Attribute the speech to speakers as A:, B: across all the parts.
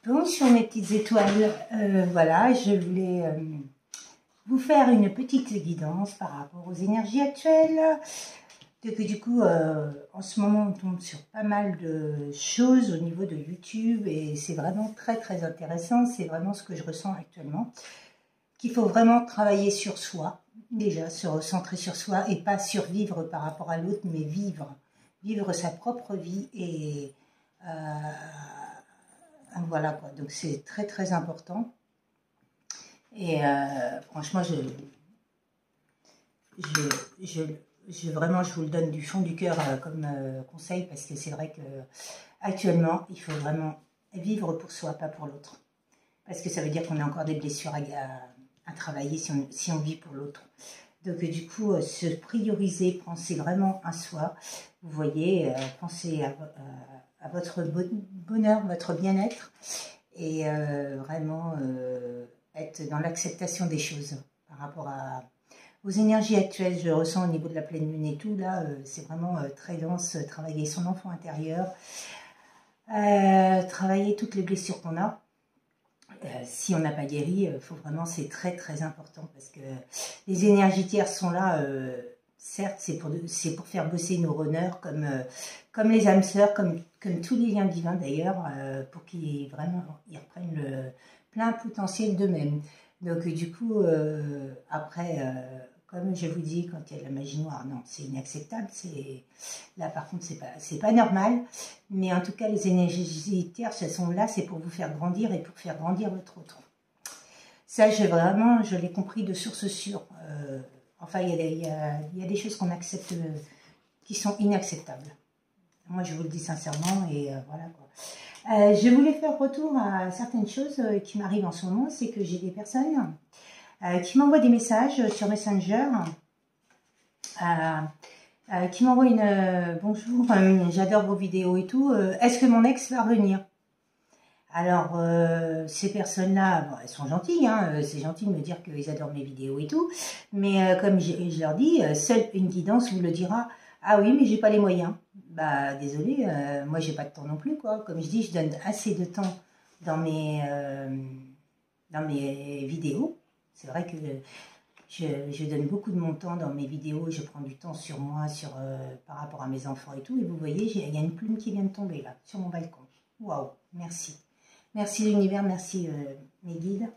A: Bonjour mes petites étoiles, voilà, je voulais vous faire une petite guidance par rapport aux énergies actuelles. Du coup, en ce moment, on tombe sur pas mal de choses au niveau de YouTube et c'est vraiment très très intéressant. C'est vraiment ce que je ressens actuellement. Qu'il faut vraiment travailler sur soi, déjà se recentrer sur soi et pas survivre par rapport à l'autre, mais vivre sa propre vie et voilà quoi. Donc c'est très très important. Et franchement, vraiment, je vous le donne du fond du cœur comme conseil, parce que c'est vrai que actuellement, il faut vraiment vivre pour soi, pas pour l'autre. Parce que ça veut dire qu'on a encore des blessures à travailler si on vit pour l'autre. Donc du coup, se prioriser, penser vraiment à soi. Vous voyez, pensez à votre bonheur, votre bien-être. Et vraiment être dans l'acceptation des choses par rapport aux énergies actuelles. Je ressens au niveau de la pleine lune et tout, là, c'est vraiment très dense, travailler son enfant intérieur, travailler toutes les blessures qu'on a. Si on n'a pas guéri, c'est très très important, parce que les énergies tierces sont là, certes c'est pour faire bosser nos runners, comme les âmes sœurs, comme tous les liens divins d'ailleurs, pour qu'ils reprennent le plein potentiel d'eux-mêmes. Donc du coup, après, comme je vous dis, quand il y a de la magie noire, non, c'est inacceptable. Là par contre, c'est pas normal. Mais en tout cas, les énergies tierces, elles sont là, c'est pour vous faire grandir et pour faire grandir votre autre. Ça, je l'ai compris de source sûre. Enfin, il y a des choses qu'on accepte, qui sont inacceptables. Moi, je vous le dis sincèrement, et voilà quoi. Je voulais faire retour à certaines choses qui m'arrivent en ce moment. C'est que j'ai des personnes qui m'envoient des messages sur Messenger, qui m'envoient une bonjour, j'adore vos vidéos et tout, est-ce que mon ex va revenir? Alors, ces personnes-là, bon, elles sont gentilles, hein, c'est gentil de me dire qu'ils adorent mes vidéos et tout, mais comme je leur dis, seule une guidance vous le dira. Ah oui, mais j'ai pas les moyens. Bah, désolé, moi j'ai pas de temps non plus, quoi. Comme je dis, je donne assez de temps dans mes vidéos. C'est vrai que je donne beaucoup de mon temps dans mes vidéos, je prends du temps sur moi, par rapport à mes enfants et tout. Et vous voyez, il y a une plume qui vient de tomber là, sur mon balcon. Waouh, merci. Merci l'univers, merci mes guides,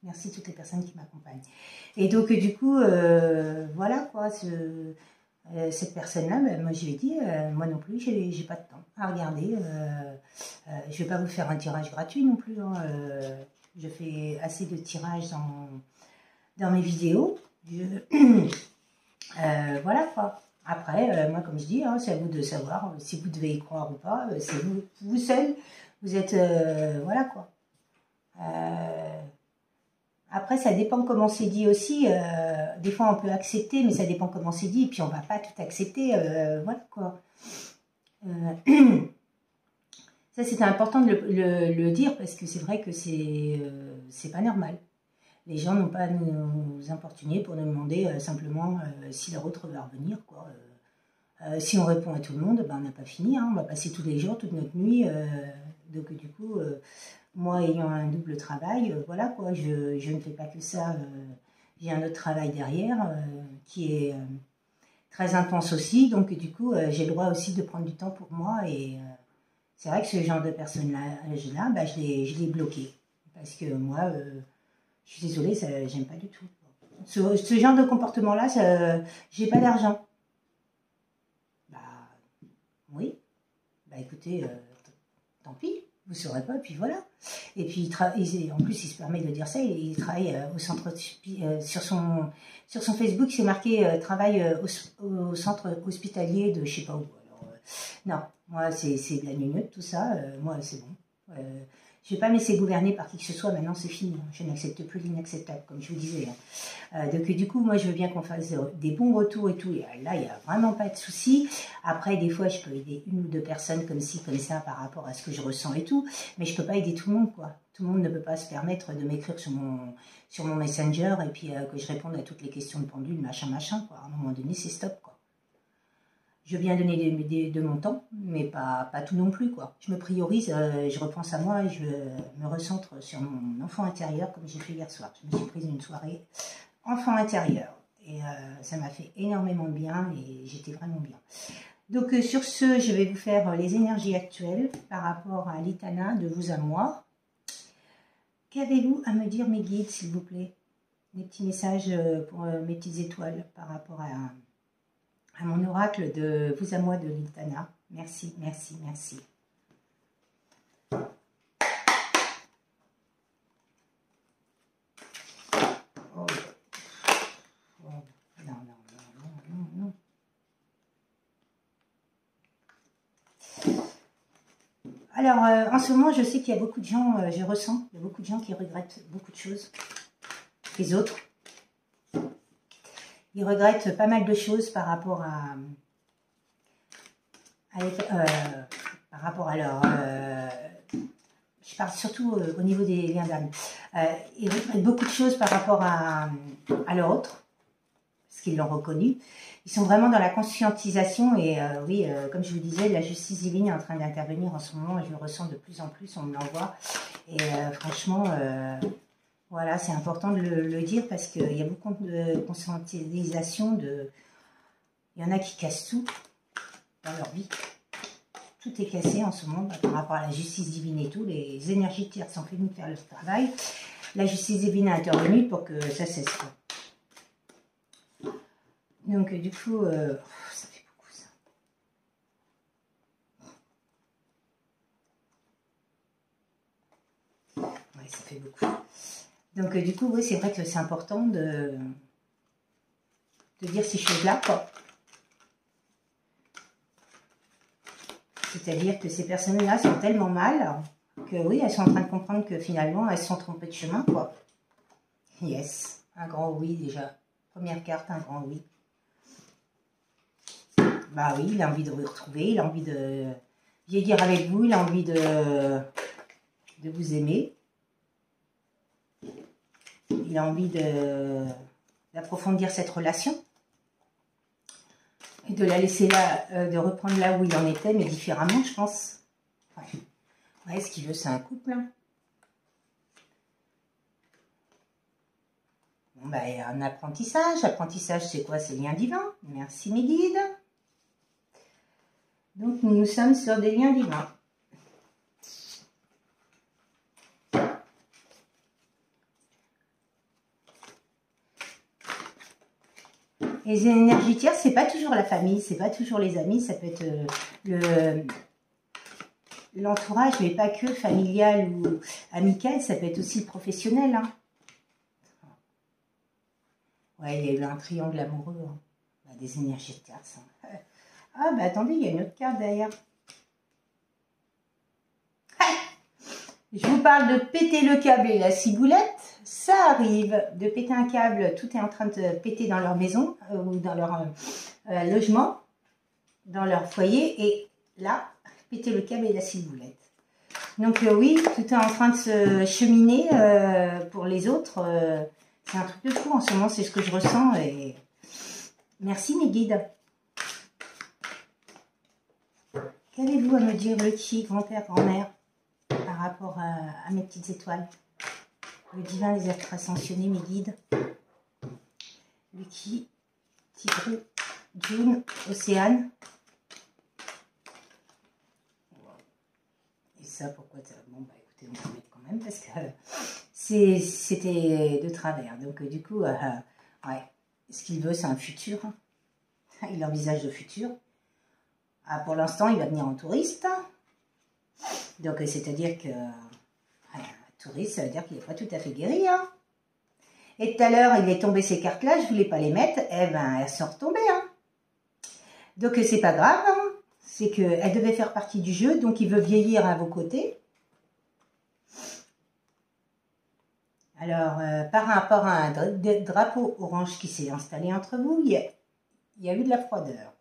A: merci toutes les personnes qui m'accompagnent. Et donc du coup, voilà quoi, cette personne-là, ben, moi je lui ai dit, moi non plus, j'ai pas de temps à regarder. Je vais pas vous faire un tirage gratuit non plus, hein, je fais assez de tirages dans mes vidéos. Voilà quoi. Après, moi comme je dis, hein, c'est à vous de savoir si vous devez y croire ou pas. C'est vous seul. Vous êtes... voilà quoi. Après, ça dépend comment c'est dit aussi. Des fois, on peut accepter, mais ça dépend comment c'est dit. Et puis, on va pas tout accepter. Voilà quoi. Ça, c'était important de le dire, parce que c'est vrai que c'est pas normal. Les gens n'ont pas à nous importuner pour nous demander simplement si leur autre va revenir, quoi. Si on répond à tout le monde, ben, on n'a pas fini, hein, on va passer tous les jours, toute notre nuit. Donc du coup, moi ayant un double travail, voilà quoi, je ne fais pas que ça. J'ai un autre travail derrière qui est très intense aussi. Donc du coup, j'ai le droit aussi de prendre du temps pour moi. Et c'est vrai que ce genre de personnes-là, ben, je l'ai bloqué. Parce que moi... je suis désolée, j'aime pas du tout. Ce genre de comportement-là, j'ai pas d'argent. Bah, oui. Bah, écoutez, tant pis, vous saurez pas, puis voilà. Et puis, en plus, il se permet de dire ça, il travaille au centre, sur son Facebook, c'est marqué travail au centre hospitalier de je sais pas où. Alors, non, moi, c'est de la gnognotte, tout ça, moi, c'est bon. Je ne vais pas me laisser gouverner par qui que ce soit, maintenant c'est fini. Je n'accepte plus l'inacceptable, comme je vous disais. Donc du coup, moi je veux bien qu'on fasse des bons retours et tout. Et là, il n'y a vraiment pas de souci. Après, des fois, je peux aider une ou deux personnes comme ci, comme ça, par rapport à ce que je ressens et tout. Mais je ne peux pas aider tout le monde, quoi. Tout le monde ne peut pas se permettre de m'écrire sur mon Messenger et puis que je réponde à toutes les questions de pendule, machin, quoi. À un moment donné, c'est stop, quoi. Je veux bien donner de mon temps, mais pas tout non plus, quoi. Je me priorise, je repense à moi et je me recentre sur mon enfant intérieur, comme j'ai fait hier soir. Je me suis prise une soirée enfant intérieur. Et ça m'a fait énormément de bien et j'étais vraiment bien. Donc sur ce, je vais vous faire les énergies actuelles par rapport à l'Itana de vous à moi. Qu'avez-vous à me dire, mes guides, s'il vous plaît? Des petits messages pour mes petites étoiles par rapport à mon oracle de vous à moi de l'Itana. Merci, merci, merci. Oh. Oh. Non, non, non, non, non, non. Alors, en ce moment, je sais qu'il y a beaucoup de gens, je ressens, il y a beaucoup de gens qui regrettent beaucoup de choses. Les autres, ils regrettent pas mal de choses par rapport à leur... je parle surtout au niveau des liens d'âme. Ils regrettent beaucoup de choses par rapport à l'autre, parce qu'ils l'ont reconnu. Ils sont vraiment dans la conscientisation et oui, comme je vous disais, la justice divine est en train d'intervenir en ce moment et je le ressens de plus en plus, on me l'envoie. Et franchement, voilà, c'est important de le dire parce qu'il y a beaucoup de conscientisation. Il y en a qui cassent tout dans leur vie. Tout est cassé en ce moment par rapport à la justice divine et tout. Les énergies tierces sont venues faire le travail. La justice divine a intervenu pour que ça cesse. Donc du coup, ça fait beaucoup ça. Ouais, ça fait beaucoup. Donc du coup, oui, c'est vrai que c'est important de dire ces choses-là, quoi. C'est-à-dire que ces personnes-là sont tellement mal que oui, elles sont en train de comprendre que finalement, elles se sont trompées de chemin, quoi. Yes, un grand oui déjà. Première carte, un grand oui. Bah oui, il a envie de vous retrouver, il a envie de vieillir avec vous, il a envie de vous aimer. Il a envie d'approfondir cette relation. Et de la laisser là, de reprendre là où il en était, mais différemment, je pense. Ouais, ouais, ce qu'il veut, c'est un couple. Hein. Bon, bah, un apprentissage. Apprentissage, c'est quoi? C'est lien divin. Merci, mes guides. Donc, nous sommes sur des liens divins. Les énergies tierces, c'est pas toujours la famille, c'est pas toujours les amis, ça peut être l'entourage, mais pas que familial ou amical, ça peut être aussi le professionnel. Hein. Ouais, il y a eu un triangle amoureux, hein. Bah, des énergies tierces. Hein. Ah, bah attendez, il y a une autre carte derrière. Je vous parle de péter le câble et la ciboulette. Ça arrive de péter un câble, tout est en train de péter dans leur maison ou dans leur logement, dans leur foyer. Et là, péter le câble et la ciboulette. Donc oui, tout est en train de se cheminer pour les autres. C'est un truc de fou en ce moment, c'est ce que je ressens. Et merci mes guides. Qu'avez-vous à me dire, le qui, grand-père, grand-mère, par rapport à mes petites étoiles? Le divin, les êtres ascensionnés, mes guides. Le qui, Tigrou, June, Océane. Et ça, pourquoi ça? Bon, bah écoutez, on va mettre quand même parce que c'était de travers. Donc, du coup, ouais, ce qu'il veut, c'est un futur. Il envisage le futur. Ah, pour l'instant, il va venir en touriste. Donc, c'est-à-dire que touriste, ça veut dire qu'il n'est pas tout à fait guéri. Hein. Et tout à l'heure, il est tombé ces cartes-là, je ne voulais pas les mettre. Eh ben, elles sont retombées. Hein. Donc, c'est pas grave. Hein. C'est qu'elles devaient faire partie du jeu. Donc, il veut vieillir à vos côtés. Alors, par rapport à un drapeau orange qui s'est installé entre vous, il y a eu de la froideur.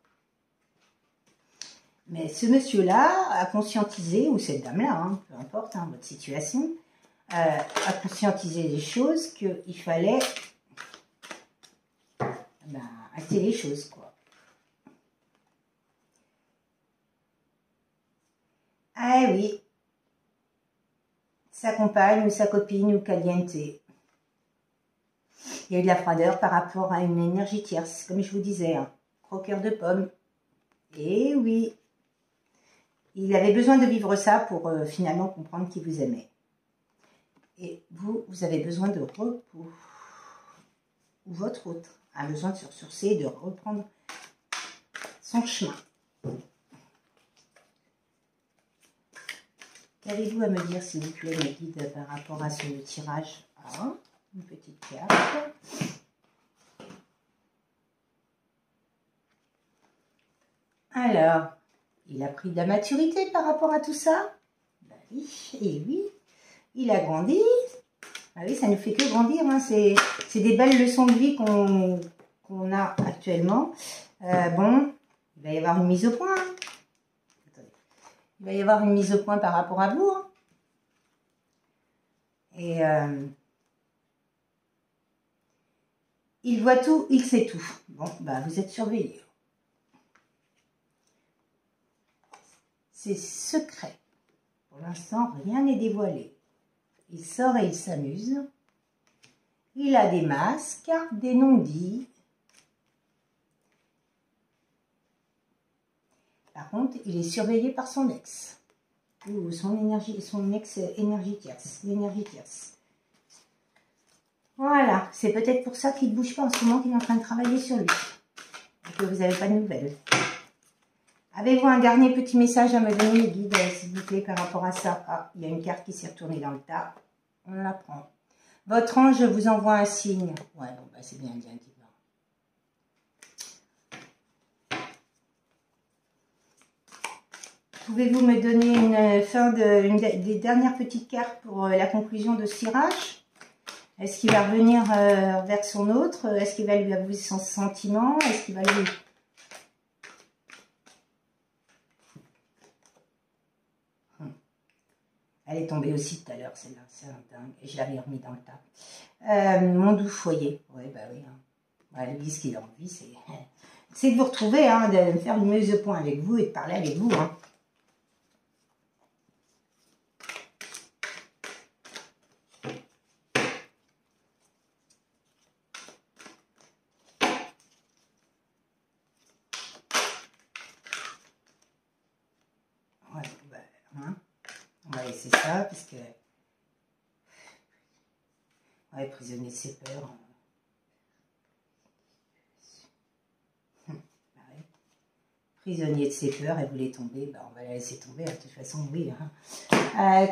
A: Mais ce monsieur-là a conscientisé, ou cette dame-là, hein, peu importe hein, votre situation, a conscientisé les choses qu'il fallait acter les choses, quoi. Ah oui, sa compagne ou sa copine ou caliente. Il y a eu de la froideur par rapport à une énergie tierce, comme je vous disais, hein. Croqueur de pommes. Et oui, il avait besoin de vivre ça pour finalement comprendre qu'il vous aimait. Et vous, vous avez besoin de repos. Ou votre autre a besoin de se ressourcer et de reprendre son chemin. Qu'avez-vous à me dire, s'il vous plaît, mes guides, par rapport à ce tirage? Ah, une petite carte. Alors, il a pris de la maturité par rapport à tout ça. Ben oui, et oui, il a grandi. Ah oui, ça ne fait que grandir, hein. C'est des belles leçons de vie qu'on a actuellement. Bon, il va y avoir une mise au point. Hein. Il va y avoir une mise au point par rapport à vous. Hein. Et il voit tout, il sait tout. Bon, bah vous êtes surveillés. C'est secret. Pour l'instant, rien n'est dévoilé. Il sort et il s'amuse. Il a des masques, des non-dits. Par contre, il est surveillé par son ex. Ou son ex-énergie tierce. L'énergie tierce. Voilà. C'est peut-être pour ça qu'il ne bouge pas en ce moment, qu'il est en train de travailler sur lui. Et que vous n'avez pas de nouvelles. Avez-vous un dernier petit message à me donner, les guides, s'il vous plaît, par rapport à ça? Ah, il y a une carte qui s'est retournée dans le tas. On la prend. Votre ange vous envoie un signe. Ouais, bon, bah, c'est bien dit, divin. Pouvez-vous me donner une des dernières petites cartes pour la conclusion de ce tirage? Est-ce qu'il va revenir vers son autre? Est-ce qu'il va lui avouer son sentiment? Est-ce qu'il va lui... Elle est tombée aussi tout à l'heure, celle-là, c'est dingue. Et je l'avais remis dans le tas. Mon doux foyer. Oui, bah oui. Hein. Ouais, lui, ce qu'il a envie, c'est de vous retrouver, hein, de faire une mise au point avec vous et de parler avec vous. Hein. Ouais, bah, hein. On va laisser ça, parce que... Ouais, prisonnier de ses peurs. Ouais. Prisonnier de ses peurs, elle voulait tomber, bah, on va la laisser tomber, de toute façon, oui. Hein.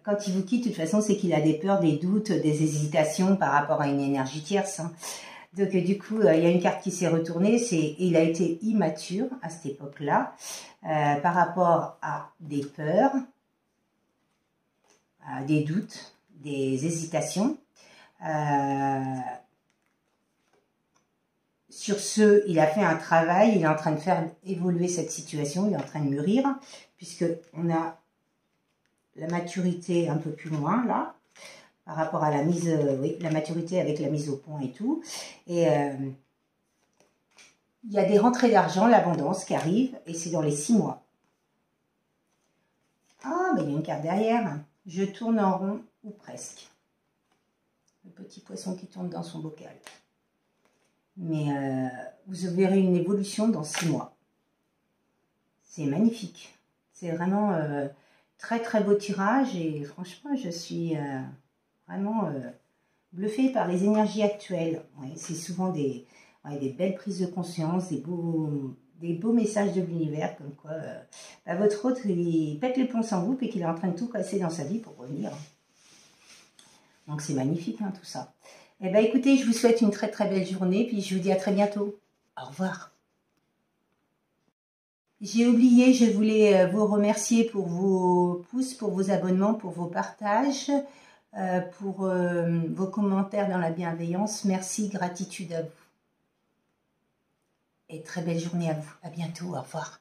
A: Quand il vous quitte, de toute façon, c'est qu'il a des peurs, des doutes, des hésitations par rapport à une énergie tierce. Hein. Donc, du coup, il y a une carte qui s'est retournée, il a été immature à cette époque-là, par rapport à des peurs, à des doutes, des hésitations. Sur ce, il a fait un travail, il est en train de faire évoluer cette situation, il est en train de mûrir, puisque on a la maturité un peu plus loin, là, par rapport à la mise, oui, la maturité avec la mise au point et tout. Et il y a des rentrées d'argent, l'abondance qui arrive, et c'est dans les 6 mois. Ah, mais il y a une carte derrière. Je tourne en rond, ou presque. Le petit poisson qui tourne dans son bocal. Mais vous verrez une évolution dans 6 mois. C'est magnifique. C'est vraiment très très beau tirage et franchement je suis vraiment bluffée par les énergies actuelles. Ouais, c'est souvent des belles prises de conscience, des beaux messages de l'univers comme quoi bah, votre autre il pète les plombs sans vous et qu'il est en train de tout casser dans sa vie pour revenir. Donc c'est magnifique hein, tout ça. Eh bien, écoutez, je vous souhaite une très très belle journée, puis je vous dis à très bientôt. Au revoir. J'ai oublié, je voulais vous remercier pour vos pouces, pour vos abonnements, pour vos partages, pour vos commentaires dans la bienveillance. Merci, gratitude à vous. Et très belle journée à vous. À bientôt, au revoir.